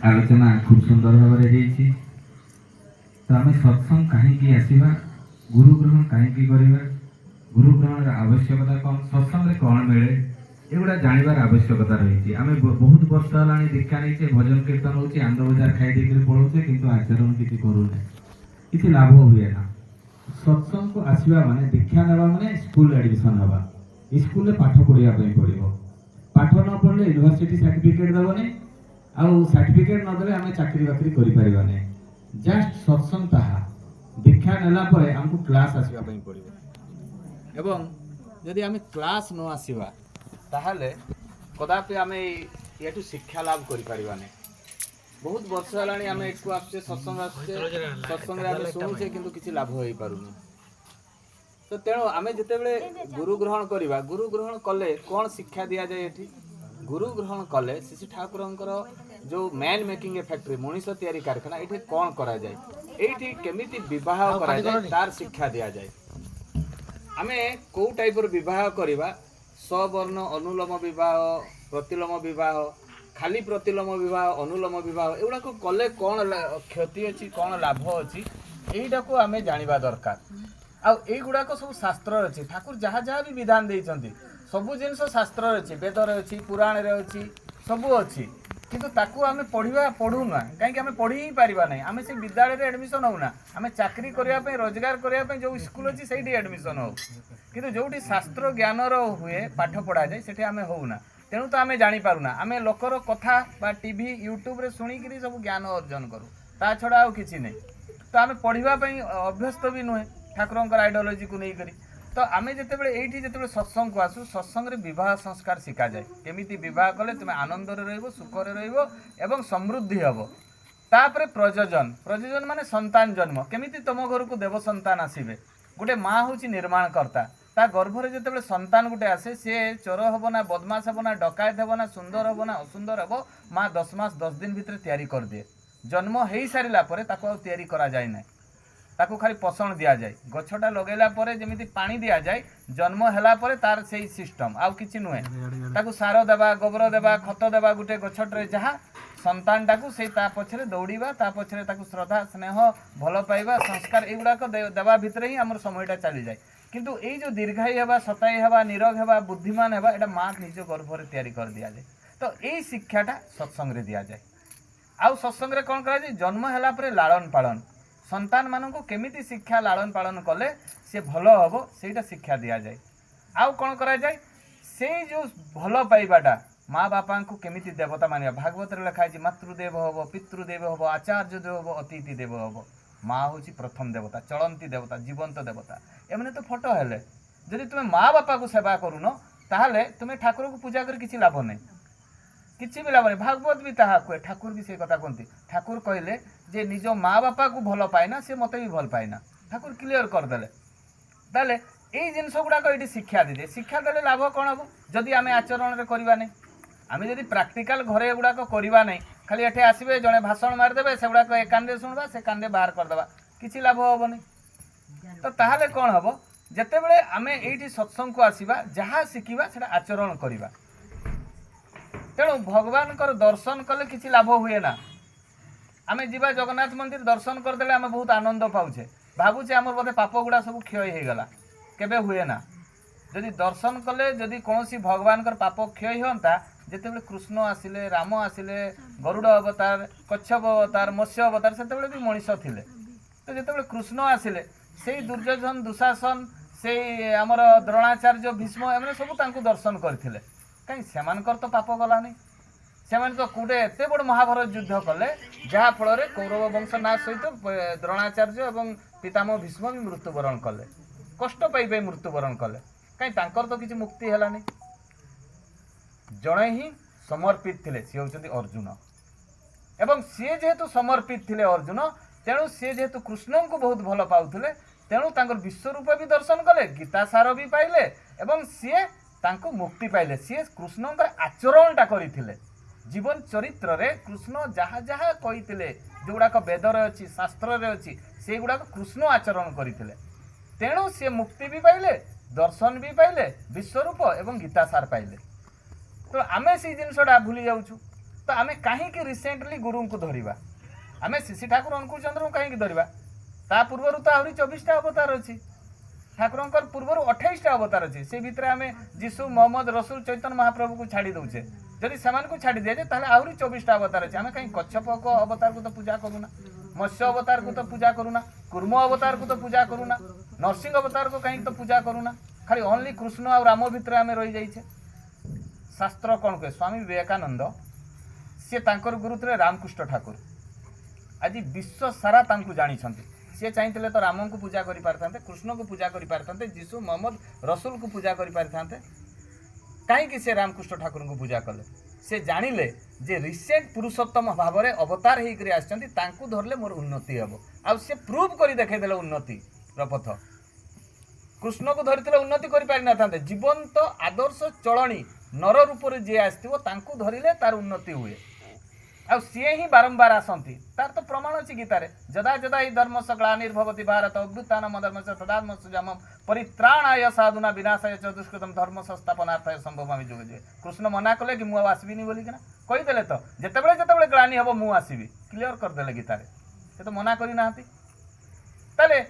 आलोचना खूब सुंदर भाव में तो आम सत्संग कहीं आसवा गुरु ग्रहण कहीं करवा गुरु ग्रहण आवश्यकता कौन सत्संग कौन मिले एगुड़ा जानवर आवश्यकता रही आम बहुत वर्ष है दीक्षा नहीं भजन कीर्तन हो आंद बजार खाई पलाऊे कि आचरण किसी करूना किसी लाभ हुए ना सत्संग को आसवा माने दीक्षा नेवा माने स्कूल एडमिशन हवा स्कूल पाठ पढ़ाई पड़ो पाठ न पढ़ले यूनिवर्सिटी सर्टिफिकेट देवनी आउ सर्टिफिकेट नदेले आम चाकरी बाकरी करें जस्ट सत्संग ताहा दीक्षा नेला परे हमको क्लास आसवा पड़ो एवं यदि आम क्लास न आसवा ताहले कदापि आम ये शिक्षा लाभ करें बहुत वर्ष है आम एक आसचे सत्संग आसचे सत्संग शुणुचे कि किसी लाभ हो पारुनी तो तेणु आम जिते गुरु ग्रहण करवा गुरु ग्रहण कले कौन शिक्षा दि जाए ये गुरु ग्रहण कले श्री ठाकुर जो मैन मेकिंग फैक्ट्री मनीष तैयारी कारखाना ये कौन करा जाए ये केमिति विवाह करा जाए तार शिक्षा दि जाए आम कौ टाइप विवाह करवा सवर्ण अनुलोम विवाह प्रतिलोम विवाह खाली प्रतिलोम विवाह अनुलोम विवाह एगुड़ा कले कौन क्षति अच्छी कौन लाभ अच्छी यहीटा को आम जाना दरकार आगुड़ाक सब शास्त्र अच्छी ठाकुर जहाँ जहाँ भी विधान देते सबू जिन शास्त्र अच्छी वेदर अच्छी पुराण अच्छी सबू अच्छी किंतु ताकू आम पढ़ा पढ़ुना कहीं आम पढ़ी ही पारिबा नहीं आम से विद्यालय में एडमिशन होना आम चाकरी करने रोजगार करने जो स्कूल अच्छी से एडमिशन हो किंतु जो शास्त्र ज्ञान हुए पाठ पढ़ा जाए से आम होना तेणु तो आम जापारूना आम लोकर कथा बा टीवी यूट्यूब रे शुणिकी सब ज्ञान अर्जन करूँ ता छड़ा आउ किसी नहीं तो आम पढ़ाई अभ्यस्त भी नुहे ठाकुर आइडियोलॉजी को नहीं करी तो आम जिते सत्संग को आसू सत्संग रे विवाह संस्कार शिखा जाए केमिति विवाह कले तुम आनंद सुखरे एवं समृद्धि हम तापर प्रयोजन प्रयोजन माने संतान जन्म केमिति तुम घर को देव संतान आसबे गोटे माँ हूँ निर्माणकर्ता ता गर्भरे जिते संतान गोटे आसे सी चोर हम ना बदमाश हम ना डकायत हम ना सुंदर हम ना असुंदर हम माँ 10 मास 10 दिन भितर तैयारी कर दिए जन्म हो सारा तैयारी करा जाए ना ताकू खाली पोषण दि जाए गछटा लगेला परे जमिति पानी दि जाए जन्म हैला परे तार से सिस्टम आउ किछि नुहे ताकू सार देबा गोबर देबा खत देबा गुटे गछटरे जहाँ संतान टाकू से पछरे दौड़ीबा ता पछरे ताकू श्रद्धा स्नेह भल पाइबा संस्कार एगुड़ाक देवा भितर ही आमर समयटा चली जाए किंतु ये जो दीर्घायी हवा सताई हवा निरोग हवा बुद्धिमान हवा एटा माँ निज गर्भरे तैयारी कर दि जाए तो यही शिक्षाटा सत्संग रे दि जाए आउ सत्संग रे कौन करा जाए जन्म हैला परे लालन पालन संतान मान को केमिति शिक्षा लालन पालन कले से भल हम से शिक्षा दि जाए आउ कौन करा जाए से जो भल पाइबाटा माँ बापा को केमिति देवता मानिबा भागवत लिखाई मातृदेव हम पितृदेव हम आचार्य देव हम अतिथि देव हम माँ हूँ प्रथम देवता चलती देवता जीवंत देवता एमने तो फोटो हेले जदि तुम माँ बापा को सेवा करून ताहले तुम ठाकुर को पूजा कर किसी लाभ नहीं किसी भी लाभ नहीं भागवत भी ताहा कहे ठाकुर भी से कथा कहते ठाकुर कहले जे निज माँ बापा को भल पाएना सी मत भी भल पाएना ठाकुर क्लीयर करदे ताले यही जिनस गुड़ाक ये शिक्षा दे शिक्षा देले लाभ कौन हम जदि आम आचरण में करवा नहीं आम जदि प्राक्टिकाल घरे गुड़ाक करवा नहीं खाली एठे आसबे जड़े भाषण मारिदेवे से गुड़ाक ए कान शुणवा से कान बाहर करदे किसी लाभ हेनी तो ताहले कौन हम जिते आम ये सत्संग को आसवा जहाँ शिखा से आचरण करवा तेणु भगवान दर्शन कले किसी लाभ हुए ना आम जीवा जगन्नाथ मंदिर दर्शन करदे आम बहुत आनंद पाचे भावुचे आम बोधे पाप गुड़ा सब क्षय हो गला केबे हुए ना जदि दर्शन कले जदि कौन सी भगवान पाप क्षय होता जिते कृष्ण आसिले राम आसिले गरुड़ अवतार कच्छप अवतार मत्स्य अवतार से भी मनीष थिले तो जिते कृष्ण आसिले से दुर्योधन दुशासन से आमर द्रोणाचार्य भीष्म एम सब दर्शन करते कहीं सेमानकर तो पाप गला नहीं सेमान तो कूटे एत बड़ महाभारत युद्ध कले जहाँ फल कौरव वंश नाश सहित द्रोणाचार्य और पितामह भीष्म भी मृत्युवरण कले कष्ट पाई मृत्युवरण कले कहीं तांकर तो किसी मुक्ति है नहीं जड़े ही समर्पित थे सी होती अर्जुन एवं सी जेहेतु समर्पित थे अर्जुन तेणु सी जेहेतु कृष्ण को बहुत भल पाउले तेणु तांकर विश्वरूप भी दर्शन कले गीता सार भी पाइले एवं सी तांको मुक्ति पाइले सी कृष्ण आचरणटा करते जीवन चरित्र रे कृष्ण जहाँ जहाँ कही जोड़ाक वेदर अच्छी शास्त्र अच्छी से गुड़ाक कृष्ण आचरण करते तेणु सी मुक्ति भी पाइले दर्शन भी पाइले विश्वरूप एवं गीता सार पाइले तो आमे से जिनसटा भूली जाऊँ तो आम कहीं रिसेंटली गुरु को धरवा आम श्री ठाकुर अंकुर चंद्र को कहीं धरवा ता पूर्वर तो आहरी 24टा अवतार अच्छी ठाकुर पूर्वर 28टा अवतार अच्छी से भितर आम जीशु मोहम्मद रसूल चैतन्य महाप्रभु को छाड़ी दौचे जदि से छाड़ी दिए ताहले आहरी 24टा अवतार अच्छे आम कहीं कच्छप अवतार को तो पूजा करूना मत्स्य अवतार को तो पूजा करूना कुर्म अवतार को तो पूजा करूना नरसिंह अवतार को कहीं तो पूजा करूना खाली ओनली कृष्ण और राम भितर आम रही जाइए शास्त्र कौन कहे स्वामी विवेकानंद सी तांकर गुरु थे रामकृष्ण ठाकुर आज विश्व सारा तांकु जानी सी चाहिए तो राम को पूजा कर पारते कृष्ण को पूजा कर पारते जीशु मोहम्मद रसूल को पूजा कर पारते कहीं से रामकृष्ण ठाकुर को पूजा कले से जानिले जे रिसेंट पुरुषोत्तम भाव में अवतार होकर आसती धरले मोर उन्नति हम आ से प्रूव कर देखदेले उन्नति पथ कृष्ण को धरी उन्नति कर पारि न था जीवंत आदर्श चलनी नर रूप से जी आसो धरले तार उन्नति हुए आ सी ही बारंबार आसती तार तो प्रमाण अच्छी गीतार जदा जदा ही धर्म स ग्लानिर्भवति भारत अभ्युत्थानम धर्म से तदात्म सुजामम परित्राणाय साधुना विनाशाय च दुष्कृतम धर्म संस्थापनार्थाय संभवामि जुगे जुगे कृष्ण मना कले कि मुझे आसबिनी बोलिक कहीदेले तो जितेबाला जितेबाला ग्लानि हम मुझे आसबि क्लीयर करदे गीतार से तो मना करना ताले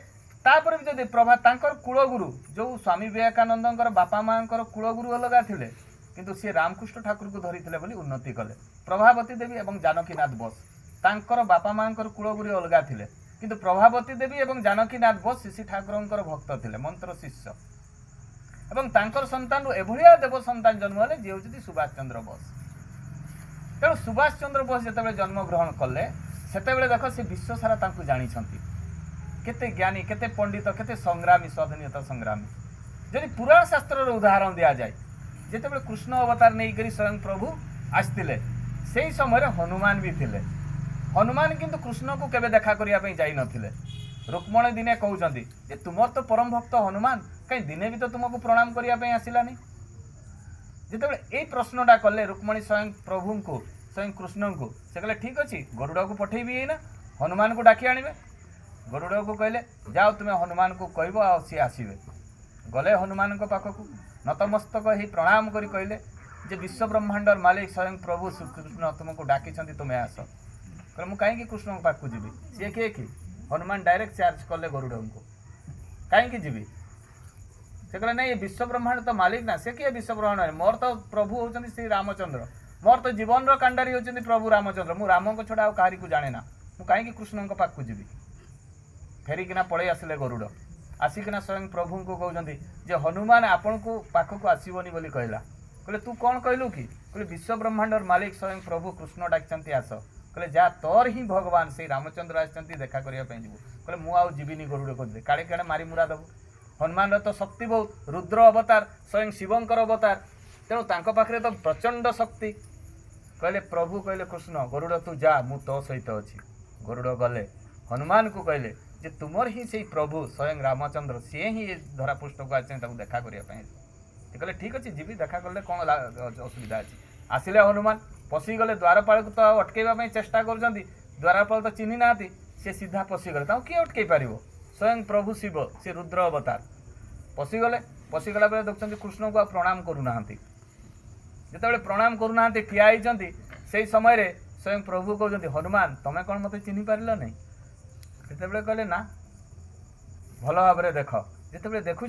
तापर भी जब प्रभा तांकर कुलगुरु जो स्वामी विवेकानंद बापा माँ कुलगुरु अलग थिले किंतु सी रामकृष्ण ठाकुर को धरी बोली उन्नति कले प्रभावती देवी और जानकीनाथ बोस तांकर बापा माँ कुलगुरु अलग थिले किंतु प्रभावती देवी और जानकीनाथ बोस श्री ठाकुर भक्त थे मंत्र शिष्य एवं तांकर संतान एभलिया देव संतान जन्म हेले जी हूँ सुभाष चंद्र बोस तेणु सुभाष चंद्र बोस जिते जन्म ग्रहण कले से देख से विश्व सारा जानी केते ज्ञानी केते पंडित केते संग्रामी स्वाधीनता संग्रामी जदि पुराण शास्त्र उदाहरण दि जाए जिते कृष्ण अवतार नहीं करी स्वयं प्रभु आसते से समय हनुमान भी थिले हनुमान किंतु कृष्ण को केवे देखा करने जाई नथिले रुक्मणी दिने कहते तुमर तो परम भक्त हनुमान कहीं दिने भी तो तुमको प्रणाम करने आसलानी जिते यही प्रश्नटा कले रुक्मणी स्वयं प्रभु को स्वयं कृष्ण को से कहले ठीक अच्छे गरुड़ को पठेबी ना हनुमान को डाकी आणवे गरुड़ को कहले जाओ तुम्हें हनुमान को कहब आ सी आसवे गले हनुमान पाखक नतमस्तक ही प्रणाम करी कहले जे विश्व ब्रह्मांडर मालिक स्वयं प्रभु श्रीकृष्ण तुमको डाकी तुम्हें आस कहले मुझे कहीं कृष्ण पाखक जी सी किए कि हनुमान डायरेक्ट चार्ज कले गरुड़ को कहीं जी से कहले नहीं विश्व ब्रह्मांड तो मालिक ना से किए विश्व ब्रह्मांड मोर तो प्रभु होती श्री रामचंद्र मोर तो जीवन कांडारी होती प्रभु रामचंद्र मु राम को छड़ा कहारी को जाने ना मु कहीं कृष्ण पाखक जी फेरिकिना पलि आसिले गरुड़ आसिकिना स्वयं प्रभु को कहते जे हनुमान आपण को पाखक आसबनी बोली कहला कहले तू कौन कहलु कि कहले विश्व ब्रह्मांडर मालिक स्वयं प्रभु कृष्ण डाकचंती आस कहले जा तोर ही भगवान से रामचंद्र आसचंती देखा करने जीवु कहले मु आउ जीविनी गरुड़ को काड़े काड़े मारी मुरा दबु हनुमान तो शक्ति बहुत रुद्र अवतार स्वयं शिवंकर अवतार तेणु तांको पाखरे तो प्रचंड शक्ति कहले प्रभु कहले कृष्ण गरुड़ तू जा मु तो सहित अच्छी गरुड़ गले हनुमान को कहले जे तुमर ही से प्रभु स्वयं रामचंद्र सी ही धरापृष्ठ को आसे देखा करने कहले ठीक अच्छे जी देखा कले कौन असुविधा अच्छी आसिले हनुमान पशिगले द्वारपाल को तो अटकैवाई चेष्टा कर द्वारपाल तो चिन्ह ना सी सीधा पशिगले किए अटकई पार स्वयं प्रभु शिव सी रुद्र अवतार पशिगला बेले देखते कृष्ण को प्रणाम करूना जिते प्रणाम करूना ठिया होती से समय स्वयं प्रभु कहते हनुमान तुम्हें कौन मत चिन्ह पार नहीं जिते कहले ना भल भाव देख जिते देखुं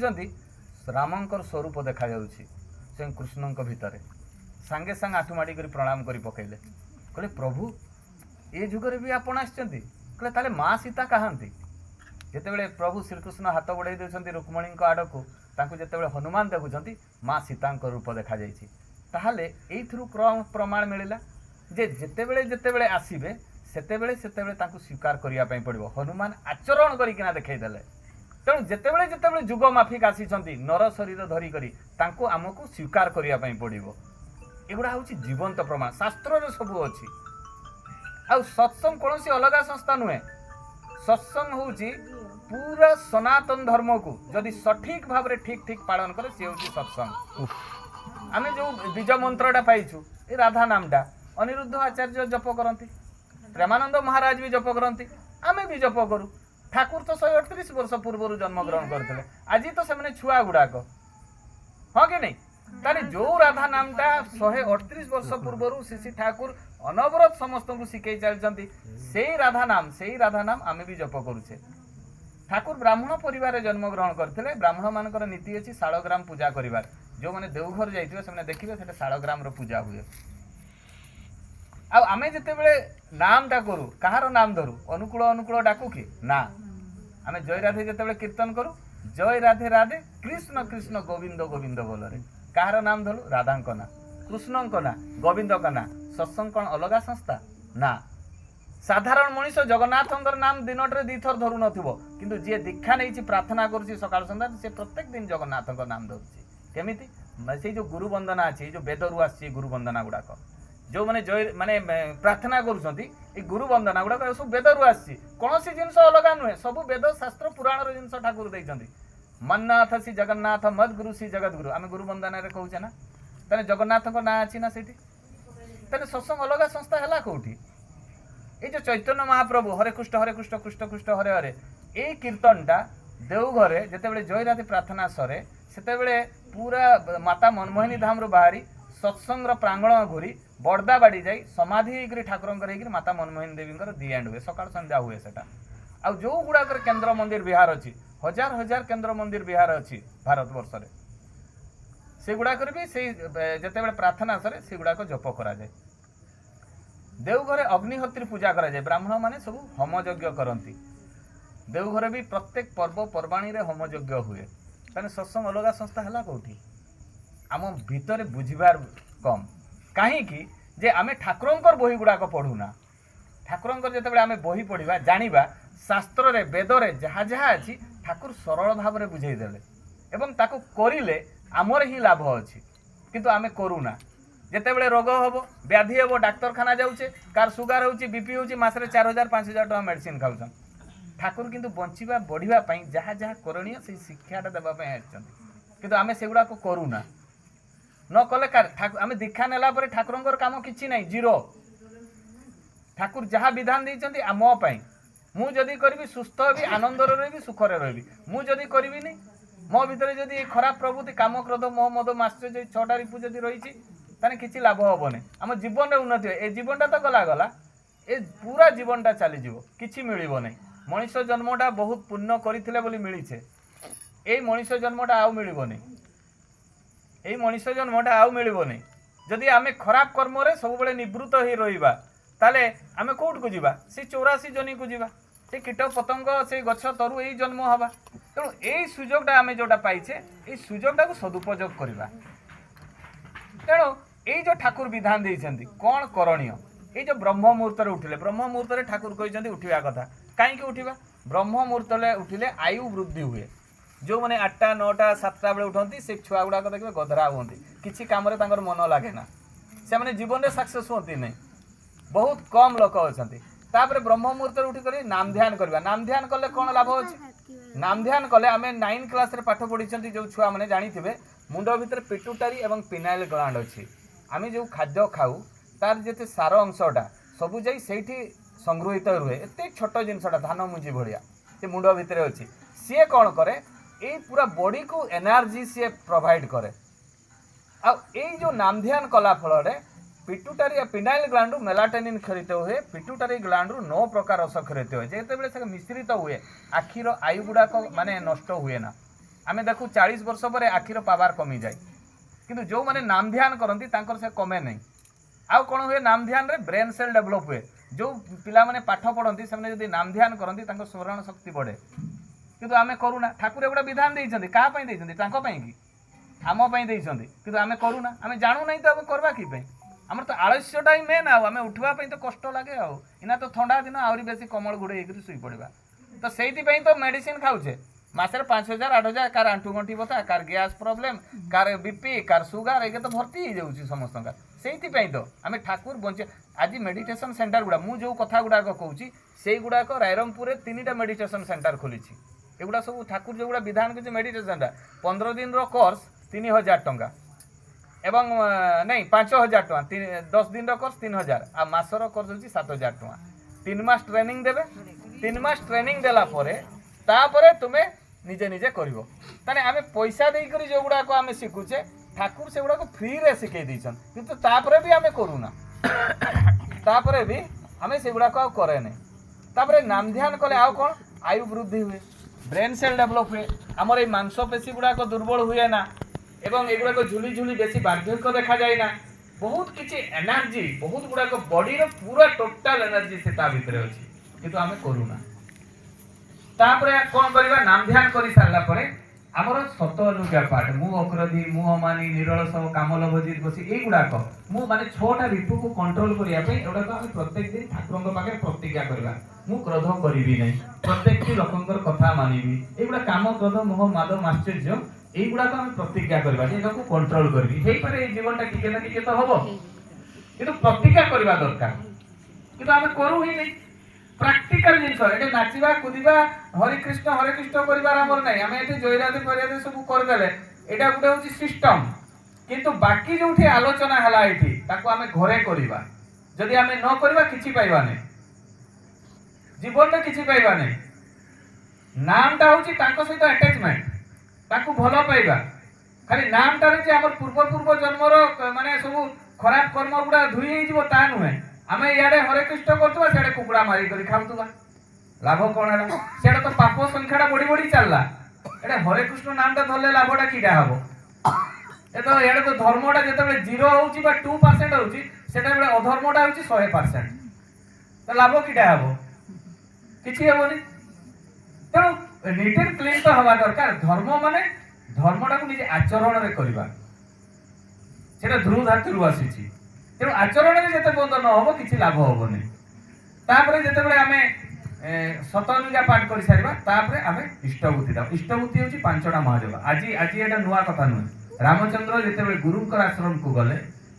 रामंकर स्वरूप देखा स्वयं कृष्ण भितर सांगे सांगे आठुमाड़ी कर प्रणाम कर पकईले कहले प्रभु ये जुगरे भी आपण आसचंती कहले ताले माँ सीता कहांती जिते प्रभु श्रीकृष्ण हाथ बढ़ाई देउछंती रुक्मणी आड़ को जिते हनुमान देखुं माँ सीता रूप देखा ताहले एइथिरु प्रमाण मिलला जे जिते आसबे सेतेबेले स्वीकार करने पड़ो हनुमान आचरण करना देखईदेले तेणु जिते जुग माफिक आसी नर शरीर धरिकी आमको स्वीकार करने पड़ो एगुड़ा हूँ जीवंत प्रमाण शास्त्र सबू अच्छी आ सत्संग कौन सी अलग संस्था नुहे सत्संग हूँ पूरा सनातन धर्म को जदि सठिक भाव में ठीक ठीक पालन करे सी हूँ सत्संग आम जो बीज मंत्रटा पाइछु ये राधा नामटा अनिरुद्ध आचार्य जप करती प्रेमानंद महाराज भी जप करती आम भी जप करूँ ठाकुर तो 138 वर्ष पूर्व जन्म ग्रहण करते आज तो से छुआ गुड़ाक हाँ कि नहीं ताले जो राधा नामटा 138 वर्ष पूर्व श्री ठाकुर अनवरत समस्त को शिखई चलती से राधा नाम आमे भी जप करुचे। ठाकुर ब्राह्मण परिवार जन्म ग्रहण करते। ब्राह्मण मानकर नीति अच्छी शालग्राम पूजा करिवार। जो माने देवघर जाइथिबे से देखिबे सेटा शालग्राम रो पूजा हुए। आमे जेतेबेले नामटा करू कहार नाम धरू अनुकूल अनुकूल डाकू कि ना आमे जय राधे जेतेबेले कीर्तन करू जय राधे राधे कृष्ण कृष्ण गोविंद गोविंद बोलरे कहार नाम धरू राधांक ना कृष्णंक ना गोविंदक ना सत्संग कौन अलगा संस्था ना साधारण मनीष जगन्नाथंकर नाम दिनटे दी थर धरू नथिबो किंतु जे दीक्षा नहीं प्रार्थना करुछि सकाळ संध्या से प्रत्येक दिन जगन्नाथंकर नाम धरुछि केमिति से जो गुरु वंदना अछि जो वेदरु आछि गुरु वंदना गुडाक जो माने जय माने प्रार्थना करुछंती ए गुरु वंदना गुडाक सब वेदरु आछि कोनोसी जिंस अलगा नुहे सब वेद शास्त्र पुराण रो जिंस ठाकुर दैछंती मन्नाथ श्री जगन्नाथ मद गुरु श्री जगत गुरु आमे गुरु वंदना रे कहूछे ना तने जगन्नाथंकर ना अछि ना सेठी तने सत्संग अलगा संस्था हला कोठी ये जो चैतन्य महाप्रभु हरे कृष्ण कृष्ण कृष्ण हरे हरे ये कीर्तनटा देवघरे जिते जय राधे प्रार्थना सरे से पूरा माता मनमोहिनी धाम रू बाहरी सत्संग प्रांगण घूरी बड़दा बाड़ी जाई समाधि ठाकुर माता मनमोहिनी देवी दी एंड हुए सकाळ संध्या हुए सेटा आ जो गुड़ाक केन्द्र मंदिर विहार अच्छी हजार हजार केन्द्र मंदिर विहार अच्छी भारत वर्ष रे से गुड़ाक भी से जिते प्रार्थना सरे से गुड़ाक जप करा जाए। देवघरे अग्निहोत्री पूजा करा जाए ब्राह्मण माने सब होम यज्ञ करती देवघरे भी प्रत्येक पर्व पर्वाणी रे होम यज्ञ हुए ताने सत्संग अलगा संस्था हला कोठी आम भितर बुझिबार कम कहीं जे आमे ठाकुरंकर बही गुड़ाक पढ़ुना ठाकुरंकर जेतेबेले आमे बही पढ़िबा जानिबा शास्त्र रे वेद रे जहाँ जहाँ अच्छी ठाकुर सरल भाव में बुझाई देले एवं ताको करिले आमर ही लाभ अच्छी किंतु आमे करूना जितेबले रोग हम व्याधि हम डाक्तरखाना जाऊे कार सुगार होची बीपी होची मासरे 4000-5000 टका मेडिसिन खाऊन ठाकुर किंतु बंचिबा बढ़िबा जहाँ जहाँ करणीय से शिक्षाटा देवाई किंतु आमे सेगुड़ा को करूना न कले आमे दीक्षा नेला परे ठाकुरंकर काम किछि नहीं जीरो ठाकुर जहाँ विधान देइछन्ति मो पई मु जदि करबी सुस्थ हेबी आनंद रही सुखरे रही मु जदि करबी नहीं मो भितर जदि खराब प्रवृत्ति काम क्रोध मोह मद मात्सर्य 6टा रिपु जदि रही ताने किछि लाभ हेबनी आम जीवन रे उन्नति ए जीवनटा तो गला गला ए पूरा जीवनटा चली जीवो किछि मिलिबो नहीं मनुष्य जन्मटा बहुत पुण्य करथिले बोली मिलिछे ए मनुष्य जन्मटा आउ मिलिबो नहीं ए मनुष्य जन्मटा आउ मिलिबो नहीं जदि आमे खराब कर्म रे सब बेले निवृत्त ही रहिबा ताले आमे कोट को जीवा से 84 जनी को जीवा से कीट पतंग से गछ तरु यही जन्म हवा तेणु यही सुजोगटा आमे जोटा पाइछे ए सुजोगटा को सदुपयोग करबा तेणु ये जो ठाकुर विधान देइछन्ति कोन करणीय ये जो ब्रह्म मुहूर्त रे उठिले ब्रह्म मुहूर्त रे ठाकुर कहिछन्ति उठिबा कथा काहे कि उठिबा ब्रह्म मुहूर्त रे उठिले आयु वृद्धि हुए जो माने 8टा 9टा 7टा बेले उठंती से छुआ गुडा को देखबे गधरा होंती किछि काम रे तांकर मन लागे ना से माने जीवन रे सक्सेस होंती नहीं बहुत कम लोक अछन्ति तापर ब्रह्म मुहूर्त रे उठी करी नाम ध्यान करबा नाम ध्यान कले कोन लाभ अछि नाम ध्यान कले आमे 9 क्लास रे पाठ पढिछन्ति जो छुआ माने जानिथिबे मुंड भीतर पिट्यूटरी एवं पिनाइल ग्लैंड अछि आमे जो खाद्य खाऊ तार जेते सार अंशटा सबु जाई सेठी संग्रहित रुहे एते छोट जिनसटा धान मुंजी भलिया से मुंड भीतर अछि सी कोन करे ए पूरा बॉडी को एनर्जी सी प्रोवाइड करे आ ए जो नाम ध्यान कला फल रे पिट्यूटरी या पिनाइल ग्लैंड मेलाटोनिन खरित हुए पिट्यूटरी ग्लैंड 9 प्रकार रस खरित हुए जेते बेले से मिश्रित हुए आखिर आयु गुडा को माने नष्ट हुए ना आमे देखू 40 वर्ष पर आखिर पावर कमी जाए किंतु जो माने नाम ध्यान करती तांकर से कमे नहीं आउ कौन हुए नाम ध्यान रे ब्रेन सेल डेवलप हुए जो पिला माने पाठ पढ़ती से यदि नाम ध्यान करती तांकर स्मरण शक्ति बढ़े किंतु आमे करूना ठाकुर एगुड़ा विधान देइछन्ति काहा पई देइछन्ति तांको पई कि आम पई देइछन्ति किंतु आमे करूना आमे जानू नहीं तो आमे करबा कि पई हमर तो आलस्यटा ही मेन आमे उठवा पई तो कष्ट लागे आ इना तो ठंडा दिन आउरी बेसी कमल गुड़े हेकरी सुई पड़वा तो सेइति पई तो मेडिसिन खाउछे मासरे 5000-8000 कार आंठू गंठी बता कार गैस प्रॉब्लम कार बीपी कार सुगर एके तो भर्ती हो जाउछि समस्त का सेइति पई तो आमे ठाकुर बंचे आज मेडिटेशन सेंटर गुडा मु जो कथा गुडा कहूछि सेई गुडा को रायरमपुर रे 3टा मेडिटेशन सेंटर खोलिछि एगुडा सब ठाकुर जो गुडा विधान के मेडिटेशन 15 दिन रो कोर्स 3000 टंका एवं नहीं 5000 टंका 10 दिन रो कोर्स 3000 आ मासर कोर्स होछि 7000 टंका 3 मास ट्रेनिंग देबे 3 मास ट्रेनिंग देला परे तापरे तुमे निजे निजे करिवो ताने आमे पैसा देई करी जो गुडा को आमे सिखुचे ଠାକୁର ସେଗୁଡ଼ାକ ଫ୍ରିରେ ଶିଖେଇ ଦେଇଛନ୍ କିନ୍ତୁ ତାପରେ ବି ଆମେ କରୁନା ତାପରେ ବି ଆମେ ସେଗୁଡ଼ାକ ଆଉ କରେନି ତାପରେ ନାମ ଧ୍ୟାନ କଲେ ଆଉ କ'ଣ ଆୟୁ ବୃଦ୍ଧି ହୁଏ ବ୍ରେନ୍ ସେଲ୍ ଡେଭଲପ୍ ହୁଏ ଆମର ଏଇ ମାଂସପେଶୀ ଗୁଡ଼ାକ ଦୁର୍ବଳ ହୁଏ ନା ଏବଂ ଏଗୁଡ଼ାକ ଝୁଲି ଝୁଲି ବେଶୀ ବାର୍ଦ୍ଧକ୍ୟ ଦେଖାଯାଏ ନା ବହୁତ କିଛି ଏନର୍ଜି ବହୁତ ଗୁଡ଼ାକ ବଡିର ପୁରା ଟୋଟାଲ ଏନର୍ଜି ସେ ତା ଭିତରେ ଅଛି କିନ୍ତୁ ଆମେ କରୁନା ତାପରେ କ'ଣ କରିବା ନାମ ଧ୍ୟାନ କରି ସାରିଲା ପରେ ଆମର ସତ ଅନୁଜ୍ଞା ପାଠ ମୁଁ ଅକ୍ରଧି ମୁଁ ଅମାନି ନିରଳସ କାମଲଭଜିତ ବସି ଏଇଗୁଡ଼ାକ ମୁଁ ମାନେ 6ଟା ରିପୁକୁ କଣ୍ଟ୍ରୋଲ କରିବା ପାଇଁ ଏଗୁଡ଼ାକ ଆମେ ପ୍ରତ୍ୟେକ ଦିନ ଠାକୁରଙ୍କ ପାଖରେ ପ୍ରତିଜ୍ଞା କରିବା ମୁଁ କ୍ରୋଧ କରିବି ନାହିଁ ପ୍ରତ୍ୟେକଟି ଲୋକଙ୍କର କଥା ମାନିବି ଏଇଗୁଡ଼ା କାମ କ୍ରୋଧ ମୋହ ମାଦ ମାଶ୍ଚର୍ଯ୍ୟ এইগুড়াক আমি প্রতিজ্ঞা করা যে এটাকে কন্ট্রোল করবি হইপারে এই জীবনটা টিকে না টিকে তো হব কিন্তু প্রতিজ্ঞা করা দরকার কিন্তু আমি করু হি নাই প্রাকটিকাল জিনিস এটা নাচিবা কুদিবা হরে কৃষ্ণ করিবার আমার নাই আমি এটি জয়রাধে ফরিয়াধে সব করিদেলে এটা গোটে হচ্ছে সিস্টম কিন্তু বাকি যেটি আলোচনা হেলা এটি তাকে আমি ঘরে করিবা যদি আমি ন করিবা কিছু পাইবা নাই জীবনটা কিছু পাইবা নাই নামটা হচ্ছে তাଙ୍କ সহিত আটাচমেন্ট তাকে ভাল পাইবা খালি নামটারে যে আমার পূর্ব জন্মর মানে সব খারাপ কর্ম গুড়া ধুই হয়ে তা নুহে আমি ইয়াড়ে হরে কৃষ্ণ করতুবা সিয়াড়ে কুকুড়া মারি করে খাওতুবা লাভ কোণ হল সেটা তো পাপ সংখ্যাটা বড়ি বড়ি চাললা এটা হরে কৃষ্ণ নামটা ধরলে লাভটা কিটা হব এ তো ইয়াড়ে তো ধর্মটা যেতবে 0 হচ্ছে বা 2% হচ্ছে সেটা বেলে অধর্মটা হচ্ছে 100% তো লাভ কিটা হব কিছু হবনি তেমন নিট এন্ড ক্লিন তো হওয়া দরকার ধর্ম মানে ধর্মটাকে নিজে আচরণরে করিবা সেটা ধ্রুব ধাতুরু আসিছি তেমন আচরণরে যেতে বন্ধ ন হব কিছু লাভ হবনি তারপরে যেতবে আমি শতনুজ্ঞা পাঠ করে সারিবা তারপরে আমি ইষ্টভূতি দাও ইষ্টভূতি হচ্ছে 5টা মহাযোগ আজি এটা নূয়া কথা নুহে রামচন্দ্র যেতবে গুরুঙ্কর আশ্রমকু গলে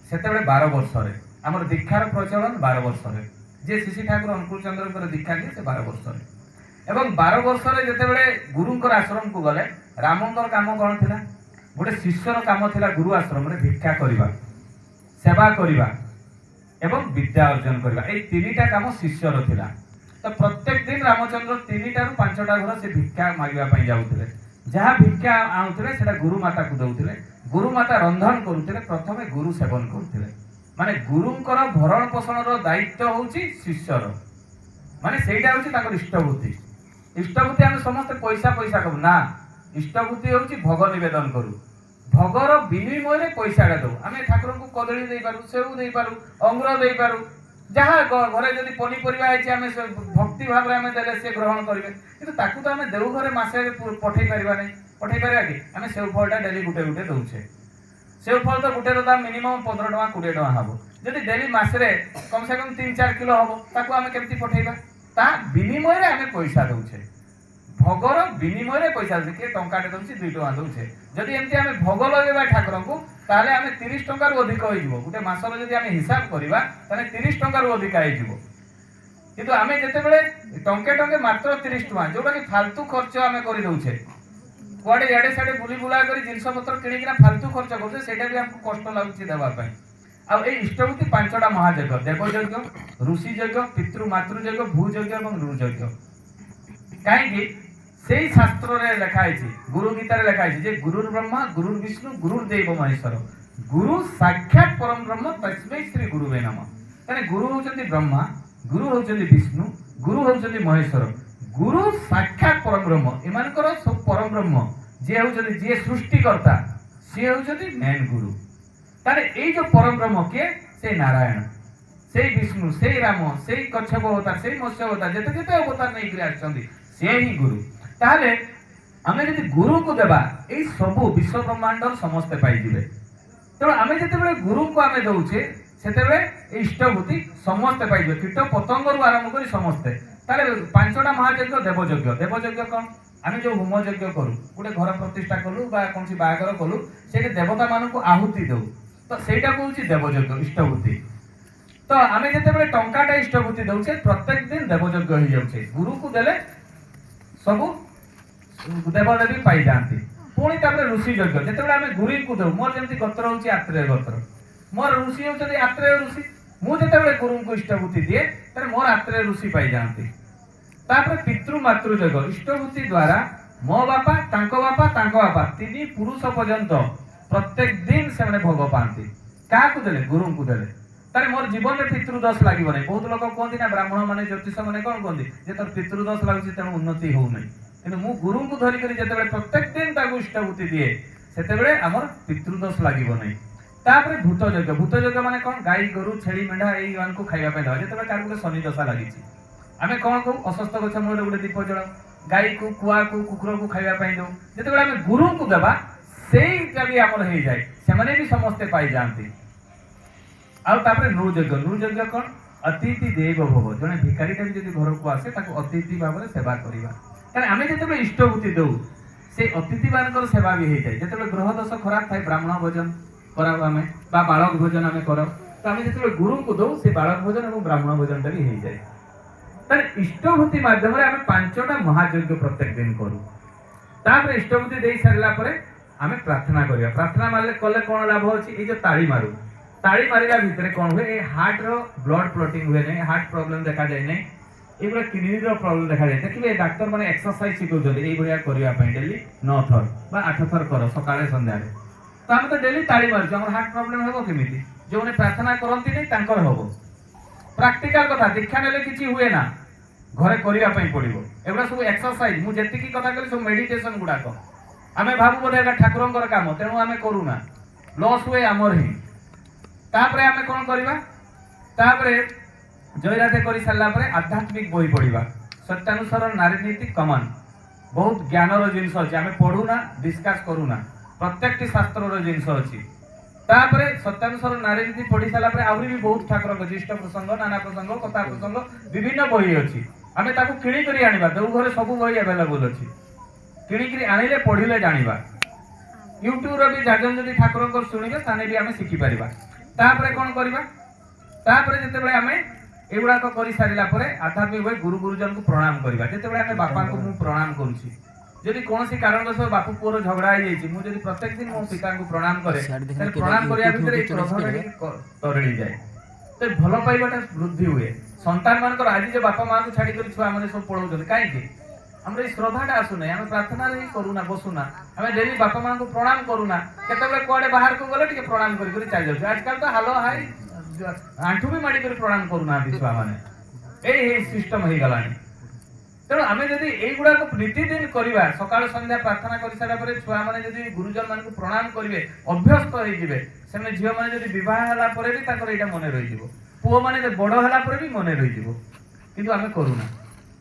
সেতবে 12 বর্ষরে আমার দীক্ষার প্রচলন 12 বর্ষরে যে শ্রী ঠাকুর অনুকূল চন্দ্রঙ্কর দীক্ষা নিয়ে সে 12 বর্ষরে এবং 12 বর্ষরে যেতবে গুরুঙ্কর আশ্রমকু গলে রামঙ্কর কাম কোন ଥିଲା গোটে শিষ্যর কাম ଥିଲା গুরু আশ্রমরে ভিক্ষা করিবা সেবা করিবা এবং বিদ্যা অর্জন করিবা এই 3টা কাম শিষ্যর ଥିଲା তো প্রত্যেক দিন রামচন্দ্র 3টারু 5টা ঘর সে ভিক্ষা মাগিবা পাই যাউଥିଲେ যাহা ভিক্ষা আনুଥିଲେ সেটা গুরু মাতাকু দউଥିଲେ গুরু মাতা রন্ধন করুଥିଲେ প্রথমে গুরু সেবন করুଥିଲେ মানে গুরুঙ্কর ভরণ পোষণর দায়িত্ব হଉଛି শিষ্যর মানে সেইটা হচ্ছে তাଙ୍କର ইষ্টভূতি ইষ্টভূতি আমি সমস্ত পয়সা কবু না ইষ্টভূতি হচ্ছে ভোগ নিবেদন করু ভোগর বিনিময়ে পয়সাটা দেবু আমি ঠাকুরଙ୍କୁ কদଳୀ ଦେଇପାରୁ ସେଉ ଦେଇପାରୁ ଅଙ୍ଗୁର ଦେଇପାରୁ ଯାହା ଘରେ ଯଦି ପନିପରିବା ହେଇଛି ଆମେ ଭକ୍ତି ଭାବରେ ଆମେ ଦେଲେ ସେ ଗ୍ରହଣ କରିବେ କିନ୍ତୁ ତାକୁ ତ ଆମେ ଦେଉ ଘରେ ମାସେ ପଠେଇ ପାରିବା ନାହିଁ ପଠେଇ ପାରିବା କି ଆମେ ସେଉ ଫଳଟା ଡେଲି ଗୁଟେ ଦଉଛେ ସେଉ ଫଳ ତ ଗୁଟେର ଦାମ ମିନିମମ୍ 15 ଟଙ୍କା 20 ଟଙ୍କା ହବ ଯଦି ଡେଲି ମାସରେ କମ୍ ସେ କମ୍ 3-4 କିଲୋ ହବ ତାକୁ ଆମେ କେମିତି ପଠେଇବା ତା ବିନିମୟରେ ଆମେ ପଇସା ଦଉଛେ ভোগর বিনিময়ে পয়সা দেছে কে টঙ্কাটে দଉଛି 2 টଙ୍କା দଉছে যদি এমতি আমি ভোগ লগাইবা ঠাকুরଙ୍କୁ তাহলে আমি 30 টঙ্কার অধিক হয়ে যাব গোটে মাসর যদি আমি হিসাব করিবা তাহলে 30 টঙ্কার অধিক হয়ে যাব কিন্তু আমি যেতেবেলে টঙ্কে মাত্র 30 টଙ୍କା যেটা কি ফালতু খরচ আমি করে দଉছে কুয়াড়ে ইয়াড়ে সাড়ে বুলি বুলা করে জিনিসপত্র কিনিকিনা ফালতু খরচ করছে সেটা भी हमको কষ্ট লাগুছে দেওয়া পাই আর এই ইষ্টভূতি 5টা মহাযজ্ঞ দেবযজ্ঞ ঋষিযজ্ঞ পিতৃ মাতৃযজ্ঞ ভূযজ্ঞ এবং নৃযজ্ঞ কাহিঁকি সেই শাস্ত্রে লেখা হয়েছে গুরু গীতারে লেখা হয়েছে যে গুরুর ব্রহ্মা গুরুর বিষ্ণু গুরুর দেব মহেশ্বর গুরু সাক্ষাৎ পরম ব্রহ্ম তস্मै শ্রী গুরুবে নমঃ মানে গুরু হচ্ছেন ব্রহ্মা গুরু হচ্ছেন বিষ্ণু গুরু হচ্ছেন মহেশ্বর গুরু সাক্ষাৎ পরম ব্রহ্ম এমানଙ୍କର সব পরম ব্রহ্ম যে হচ্ছেন যে সৃষ্টিকর্তা সে হচ্ছেন মেন গুরু তাহলে এই যে পরম ব্রহ্ম কে সেই নারায়ণ সেই বিষ্ণু সেই রাম সেই কচ্ছপ অবতার সেই মৎস্য অবতার যেতে যেতে অবতার নেই করে আসছেন সে হি গুরু তাহলে আমি যদি গুরুকে দেবা এই সবু বিশ্ব ব্রহ্মাণ্ডর সমস্তে পাইଯିବେ তেমন আমি যেতবে গুরুকে আমি দৌছে সেতবে এই ইষ্টভূতি সমস্তে পাইଯିବେ কীট পতঙ্গরু আরম্ভ করে সমস্তে তাহলে 5টা মহাযজ্ঞ দেবযজ্ঞ কোন আমি যে হোমযজ্ঞ করু গোটে ঘর প্রতিষ্ঠা কলু বা কোনসি বাহাঘর কলু সেটা দেবতা মানুষ আহুতি দেউ তো সেইটা হচ্ছে দেবযজ্ঞ ইষ্টভূতি তো আমি যেতবে টঙ্কাটা ইষ্টভূতি দৌছে প্রত্যেক দিন দেবযজ্ঞ হয়ে যাচ্ছে গুরুকে দেলে ସବୁ ଦେବଦେବୀ ପାଇ ଯାଆନ୍ତି ପୁଣି ତାପରେ ଋଷି ଯଜ୍ଞ ଯେତେବେଳେ ଆମେ ଗୁରୁଙ୍କୁ ଦେଉ ମୋର ଯେମିତି ଗୋତ୍ର ହଉଛି ଆତ୍ରେୟ ଗୋତ୍ର ମୋର ଋଷି ହଉଛନ୍ତି ଆତ୍ରେୟ ଋଷି ମୁଁ ଯେତେବେଳେ ଗୁରୁଙ୍କୁ ଇଷ୍ଟଭୂତି ଦିଏ ତାହେଲେ ମୋର ଆତ୍ରେୟ ଋଷି ପାଇ ଯାଆନ୍ତି ତାପରେ ପିତୃ ମାତୃ ଯଜ୍ଞ ଇଷ୍ଟଭୂତି ଦ୍ୱାରା ମୋ ବାପା ତାଙ୍କ ବାପା 3 ପୁରୁଷ ପର୍ଯ୍ୟନ୍ତ प्रत्येक दिन से भोग पाती क्या देले गुरु को देले तारे मोर जीवन में पितृदोष लगे नहीं बहुत लोग कहते ना ब्राह्मण मैंने ज्योतिष मैंने कौन कहते तोर पितृदोष लगुच तेणु उन्नति हो नहीं कि मु गुरु को धरिक जिते प्रत्येक दिन इष्टभूति दिए से आमर पितृदोष लगे नहीं तापर भूत यज्ञ माने कौन गाई गोरु छेली मेढ़ा यू खाइबा दवा जो गोटे शनि दशा लगी आम कौन कहू अस्वस्थ गछ मूल गोटे दीप जल गाई को कुआ को कुकुर को खाइबा दो जिते आम गुरु को देवा सेटा भी आमर हो जाए से भी समस्ते पाई जाती आउे नृयज्ञ कौन अतिथि देव भव जड़े भिखारीटा भी जब घर को आसे अतिथि भाव में सेवा करवा कारण आम जो इष्टभूति दौ से अतिथि मान सेवा भी हो जाए जो ग्रह दोष खराब थाए ब्राह्मण भोजन कराऊ आम बालक भोजन आम कर तो आम जो गुरु को दौ से बालक भोजन और ब्राह्मण भोजन भी हो जाए तार इष्टभूति मध्यम आम 5टा महायज्ञ प्रत्येक दिन करूँ इष्टभूति दे सारा आम प्रार्थना करवा प्रार्थना मारे कले कौन लाभ अच्छी ये जो ताली मारू ताली मारिला भितर कौन हुए हार्ट रो ब्लड क्लॉटिंग हुए नहीं हार्ट प्रॉब्लम देखा जाए नहीं ये किडनी रो प्रॉब्लम देखा जाए देखिए डाक्तर मैंने एक्सरसाइज शिखौते ये करने डेली 9 थर बा 8 थर कर सकाଳେ सन्ध्या तो आम तो डेली ताली मार्च हार्ट प्रॉब्लम हम केमी जो मैंने प्रार्थना करती नहीं हम प्राक्टिकल कथा दीक्षा नेले किसी हुए ना घरे करने पड़ो एगुड़ा सब एक्सरसाइज मुझे कथा कली सब मेडिटेशन गुड़ाक आम भावु बोधे ठाकुर काम तेणु आम करूना लॉस हुए आमर ही तापरे आम कौन करवा जयराधे कर सारा आध्यात्मिक बही पढ़ा सत्यानुसार नारी नीति कमन बहुत ज्ञानर जिनस अच्छे आम पढ़ुना डिस्कस करूना प्रत्येक शास्त्र जिनस अच्छी तापरे सत्यानुसार नारी नीति पढ़ी सारापर आहरी भी बहुत ठाकुर ज्येष्ठ प्रसंग नाना प्रसंग कथा प्रसंग विभिन्न बही अच्छी आम किणिक आने देवघर सब बही एभेलेबल अच्छी किणिक आनिले पढ़िले जानिबा यूट्यूब रो भी जाजन जदि ठाकुर को सुनिबे ताने भी आमे सिखि परिबा तापरे कोन करबा तापरे जते बेले आमे एगुडा को करि सारिला परे आध्यात्मिक भाई गुरु गुरुजन को प्रणाम करबा जते बेले आमे बापा को मु प्रणाम करूची जदि कोनसी कारणवश बापू पुरो झगड़ा हो जाइछि मु जदि प्रत्येक दिन मो पिता को प्रणाम करे त प्रणाम करिया भितर एक प्रभाव तरळी जाय तो भलो पाइबाटा वृद्धि हुए संतान मानकर आज जे बापा मां को छाडी कर छुआ माने सब पढौछन काहे कि हमरे श्रद्धाटा आसुना आम प्रार्थना ही करूना बसुना आम डेली बापा माँ को प्रणाम करूना केतबे कुआडे बाहर को गले टिके प्रणाम करी करी चल जाउ आजकल तो हालो हाई आंठू भी माड़ी कर प्रणाम करूना छुआ माने ए सिस्टम हो गलानी तेणु आम जदि एगुड़ा को नीतिदिन करवा सकाल संध्या प्रार्थना कर सारा पर छुआ मैंने जदि गुरुजन मान को प्रणाम करेंगे अभ्यस्त होइजिबे से झील मैंने जदि विवाह होला परे भी ताकर एटा मने रहि जिवो पुओ माने बड़ होला परे भी मने रहि जिवो किंतु आमे करूना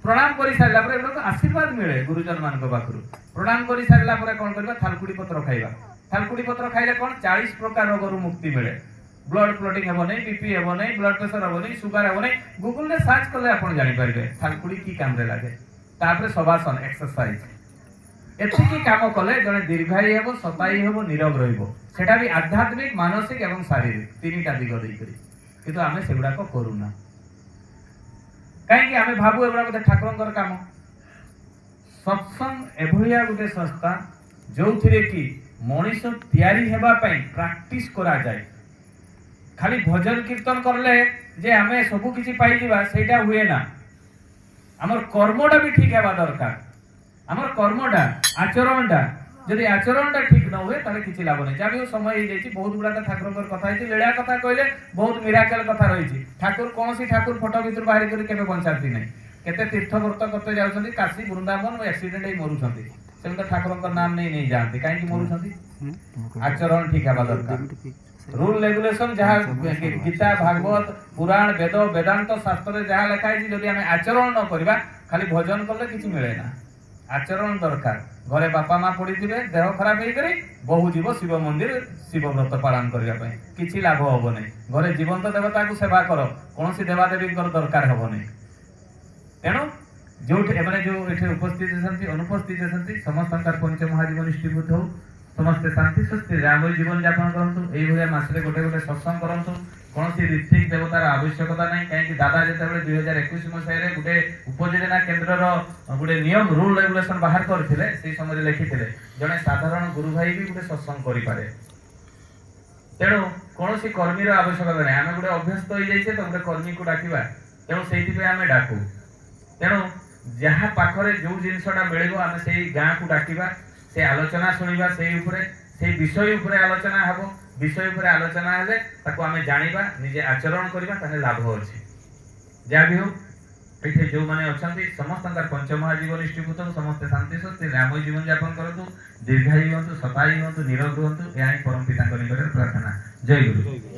प्रणाम कर सारा पर आशीर्वाद मिले गुरुजन मान पाखु प्रणाम कर सारा पर कौन करवा थालकुड़ी पत्र खाइबा थालकुड़ी पत्र खाइले कौन 40 प्रकार रोग मुक्ति मिले ब्लड क्लॉटिंग हेबो नहीं बीपी हेबो नहीं ब्लड प्रेशर हेबो नहीं सुगर हेबो नहीं गूगल रे सर्च करले आपण जानि परिबे थालकुड़ी की काम रे लागे तापर सबासन एक्सरसाइज एतिकी काम कले जने दीर्घायु हेबो सताई हेबो निरोग रहइबो सेटा भी आध्यात्मिक मानसिक एवं शारीरिक तीनटा दिग देई करी किंतु आमे सेगुडा को करूना कहीं आमे भाबु एगुड़ा गोटे ठाकुर काम सत्संग एभलिया गोटे संस्था जो कि मनीष तैयारी हेबा पई प्रैक्टिस करा जाए खाली भजन कीर्तन करले जे आमे सब किछि पाई दिबा सेटा हुए ना हमर कर्मटा भी ठीक हेबा दरकार हमर कर्मटा आचरणटा जदि आचरणटा ठीक न हुए ताले किछि लाभ नै जाबे समय हो जाइछि बहुत गुडा ठाकुर कथा होइछि लेळा कथा कहले बहुत मिराकल कथा रहिछि ठाकुर कोनसी ठाकुर फोटो भितर बाहर करी केबे बंचाती नै केते तीर्थ व्रत करते जाउछन्ती काशी वृंदावन में एक्सीडेंट ही मरुछन्ती सेम तो ठाकुर नाम नहीं जानते कहीं मरुछन्ती आचरण ठीक हेबा दरकार रूल रेगुलेशन जहाँ गीता भागवत पुराण वेद वेदांत शास्त्र जहाँ लिखाई जदि आम आचरण न करवा खाली भजन कले किसी मिले ना आचरण दरकार घरे बापा माँ पड़ी थे देह खराब होकर बहु जीव शिव मंदिर शिव व्रत पालन करने किसी लाभ हम नहीं घरे जीवंत देवता को सेवा कर कौन देवादेवी दरकार हम नहीं तेणु जो मैंने जो ये उपस्थित अनुपस्थित समस्त पंच महाजीवन निष्ठीभूत हो समस्ते शांति सुस्थिर रामय जीवन यापन करूँ ये मसरे गोटे गोटे सत्संग करूँ कौन ऋत्विक देवतार आवश्यकता नहीं कहीं दादा जो 2021 मसीह गोटे उपयोजना केन्द्र गोटे नियम रूल रेगुलेशन बाहर करते से समय लिखी जड़े साधारण गुरु भाई भी गोटे सत्संग करें तेणु कौन कर्मी आवश्यकता नहीं आम गोटे अभ्यस्त हो जाइए तो गोटे कर्मी को डाक तेणु से आम डाकू तेणु जहाँ पाखरे जो जिनसा मिले आम से गाँ को डाक से आलोचना शुणा से সেই বিষয় উপরে আলোচনা হব। বিষয় উপরে আলোচনা হলে তাকে আমি জানিবা, নিজে আচরণ করিবা, তাহলে লাভ ଅଛି। যা বি হোক, ଏଠି ଯେଉଁମାନେ ଅଛନ୍ତି ସମସ୍ତଙ୍କର ପଞ୍ଚମହାଜୀବ ନିଷ୍ଠୀଭୂତ, ସମସ୍ତେ ଶାନ୍ତି ସ୍ୱସ୍ତି ରାମୟ ଜୀବନ ଯାପନ କରନ୍ତୁ, ଦୀର୍ଘାୟୁ ହୁଅନ୍ତୁ, ଶତାୟୁ ହୁଅନ୍ତୁ, ନିରୋଗ ହୁଅନ୍ତୁ। ଏହା ହିଁ ପରମ ପିତାଙ୍କ ନିକଟରେ ପ୍ରାର୍ଥନା। ଜୟ ଗୁରୁ।